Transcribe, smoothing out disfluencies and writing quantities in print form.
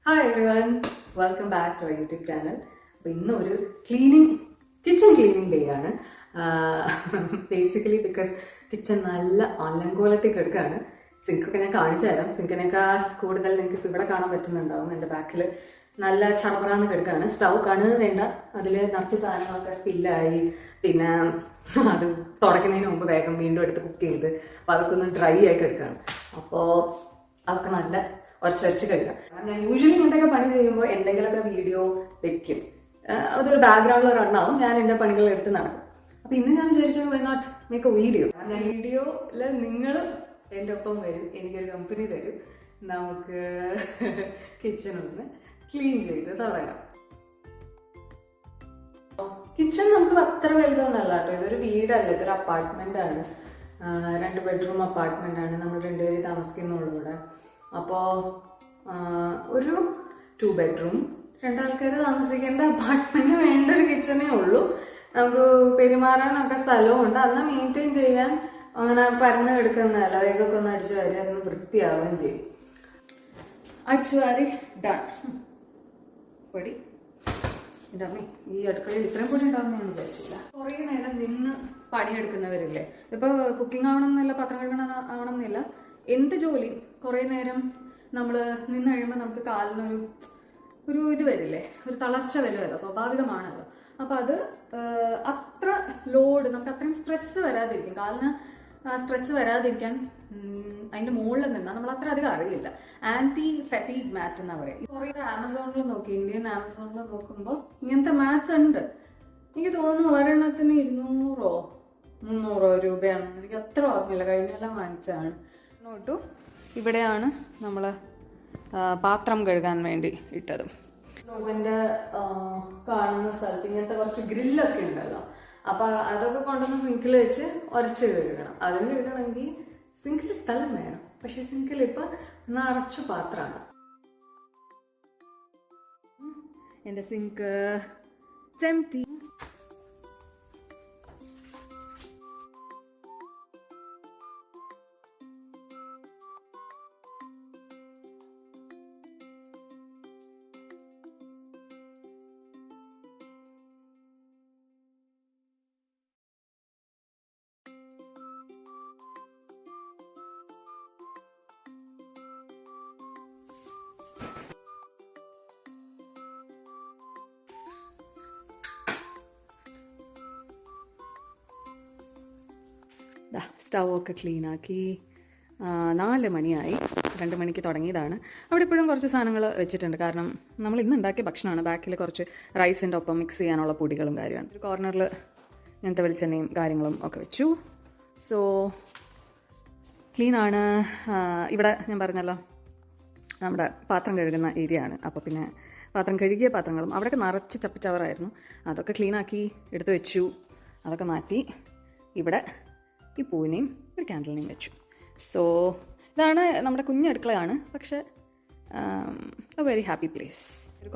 Hi everyone, welcome back to our YouTube channel. അപ്പോൾ ഇന്നൊരു kitchen cleaning day ആണ്. Basically because kitchen നല്ല അലങ്കോലത്തിൽ കിടക്കുകയാണ്. സിങ്കൊക്കെ ഞാൻ കാണിച്ചു തരാം. സിങ്കിനേക്കാൾ കൂടുതൽ നിങ്ങൾക്ക് ഇപ്പോൾ ഇവിടെ കാണാൻ പറ്റുന്നുണ്ടാവും. എൻ്റെ ബാക്കിൽ നല്ല ചറപറാന്ന് കിടക്കുകയാണ്. സ്റ്റൗ കാണുന്നത് വേണ്ട, അതിൽ നിറച്ച് സാധനങ്ങളൊക്കെ സ്പില്ലായി. പിന്നെ അത് തുടയ്ക്കുന്നതിന് മുമ്പ് വേഗം വീണ്ടും എടുത്ത് കുക്ക് ചെയ്ത് അപ്പോൾ അതൊക്കെ ഒന്ന് ഡ്രൈ ആയി കിടക്കുകയാണ്. അപ്പോൾ അതൊക്കെ നല്ല ഉരച്ചൊരച്ച് കഴിക്കാം. ഞാൻ യൂഷ്വലി ഇങ്ങനത്തെയൊക്കെ പണി ചെയ്യുമ്പോൾ എന്തെങ്കിലുമൊക്കെ വീഡിയോ വെക്കും. അതൊരു ബാക്ക്ഗ്രൗണ്ടിൽ റണ്ണാവും, ഞാൻ എൻ്റെ പണികൾ എടുത്ത് നടക്കും. അപ്പോൾ ഇന്ന് ഞാൻ വിചാരിച്ചു why not make a video. ഞാൻ വീഡിയോയിൽ നിങ്ങൾ എൻ്റെ ഒപ്പം വരും, എനിക്കൊരു കമ്പനി തരും, നമുക്ക് കിച്ചൺ ഒന്ന് ക്ലീൻ ചെയ്ത് തുടങ്ങാം. കിച്ചൺ നമുക്ക് അത്ര വലുതൊന്നല്ല കേട്ടോ, ഇതൊരു വീടല്ല, ഇതൊരു അപ്പാർട്ട്മെന്റ് ആണ്. 2 ബെഡ്റൂം അപ്പാർട്ട്മെന്റ് ആണ്. നമ്മൾ 2 പേര് താമസിക്കുന്നുള്ളൂ ഇവിടെ. അപ്പോൾ ഒരു 2 ബെഡ്റൂം 2 ആൾക്കാർ താമസിക്കേണ്ട അപ്പാർട്ട്മെന്റ് വേണ്ട ഒരു കിച്ചണേ ഉള്ളൂ. നമുക്ക് പെരുമാറാനൊക്കെ സ്ഥലവും ഉണ്ട്. അന്ന് മെയിൻറ്റെയിൻ ചെയ്യാൻ അങ്ങനെ പരന്ന് കിടക്കുന്നതല്ല, വേഗമൊക്കെ ഒന്ന് അടിച്ചു വാരി അതൊന്ന് വൃത്തിയാവുകയും ചെയ്യും. അടിച്ചു വാരി ഡൺ. പൊടി എൻ്റെ അമ്മ, ഈ അടുക്കളയിൽ ഇത്രയും പൊടി ഉണ്ടാവുമെന്ന് ഞാൻ വിചാരിച്ചില്ല. കുറേ നേരം നിന്ന് പണിയെടുക്കുന്നവരില്ലേ, ഇപ്പോൾ കുക്കിംഗ് ആവണമെന്നില്ല, പാത്രം കഴുകണം ആവണമെന്നില്ല, എന്ത് ജോലി കുറേ നേരം നമ്മൾ നിന്ന് കഴിയുമ്പോൾ നമുക്ക് കാലിനൊരു ഇത് വരില്ലേ, ഒരു തളർച്ച വരുമല്ലോ, സ്വാഭാവികമാണല്ലോ. അപ്പോൾ അത് അത്ര ലോഡ്, നമുക്ക് അത്രയും സ്ട്രെസ് വരാതിരിക്കും, കാലിന് സ്ട്രെസ് വരാതിരിക്കാൻ അതിൻ്റെ മുകളിൽ നിന്നാൽ നമ്മൾ അത്ര അധികം അറിയില്ല. ആൻറ്റി ഫാറ്റീഗ് മാറ്റ് എന്നാ പറയുക. കുറേ ആമസോണിൽ നോക്കി, ഇന്ത്യൻ ആമസോണിൽ നോക്കുമ്പോൾ ഇങ്ങനത്തെ മാറ്റ്സ് ഉണ്ട്. എനിക്ക് തോന്നുന്നു ഒരെണ്ണത്തിന് 200-300 രൂപയാണ്, എനിക്ക് അത്ര ഓർമ്മയില്ല, കഴിഞ്ഞെല്ലാം വാങ്ങിച്ചതാണ്. നോട്ടു ഇവിടെയാണ് നമ്മൾ പാത്രം കഴുകാൻ വേണ്ടി ഇട്ടത്. ഓവൻ്റെ കാണുന്ന സ്ഥലത്ത് ഇങ്ങനത്തെ കുറച്ച് ഗ്രില്ലൊക്കെ ഉണ്ടല്ലോ, അപ്പോൾ അതൊക്കെ കൊണ്ടുവന്ന് സിങ്കിൽ വെച്ച് ഉരച്ച് കഴുകണം. അതിന് കഴുകണമെങ്കിൽ സിങ്കിൽ സ്ഥലം വേണം, പക്ഷെ സിങ്കിൽ ഇപ്പം നിറച്ചു പാത്രമാണ്. എൻ്റെ സിങ്ക് എംപ്റ്റി. സ്റ്റൗ ഒക്കെ ക്ലീനാക്കി. 4 മണിയായി. 2 മണിക്ക് തുടങ്ങിയതാണ്. അവിടെ ഇപ്പോഴും കുറച്ച് സാധനങ്ങൾ വെച്ചിട്ടുണ്ട്, കാരണം നമ്മൾ ഇന്ന് ഉണ്ടാക്കിയ ഭക്ഷണമാണ്. ബാക്കിൽ കുറച്ച് റൈസിൻ്റെ ഒപ്പം മിക്സ് ചെയ്യാനുള്ള പൊടികളും കാര്യമാണ്. ഒരു കോർണറിൽ ഇങ്ങനത്തെ വെളിച്ചെണ്ണയും കാര്യങ്ങളും ഒക്കെ വെച്ചു. സോ ക്ലീനാണ്. ഇവിടെ ഞാൻ പറഞ്ഞല്ലോ നമ്മുടെ പാത്രം കഴുകുന്ന ഏരിയ ആണ്. അപ്പോൾ പിന്നെ പാത്രം കഴുകിയ പാത്രങ്ങളും അവിടെയൊക്കെ നിറച്ച് ചപ്പിച്ചവറായിരുന്നു, അതൊക്കെ ക്ലീനാക്കി എടുത്ത് വെച്ചു. അതൊക്കെ മാറ്റി ഇവിടെ ഈ പൂവിനെയും ഒരു ക്യാൻഡലിനെയും വെച്ചു. സോ ഇതാണ് നമ്മുടെ കുഞ്ഞടുക്കളയാണ്, പക്ഷേ എ വെരി ഹാപ്പി പ്ലേസ്. ഒരു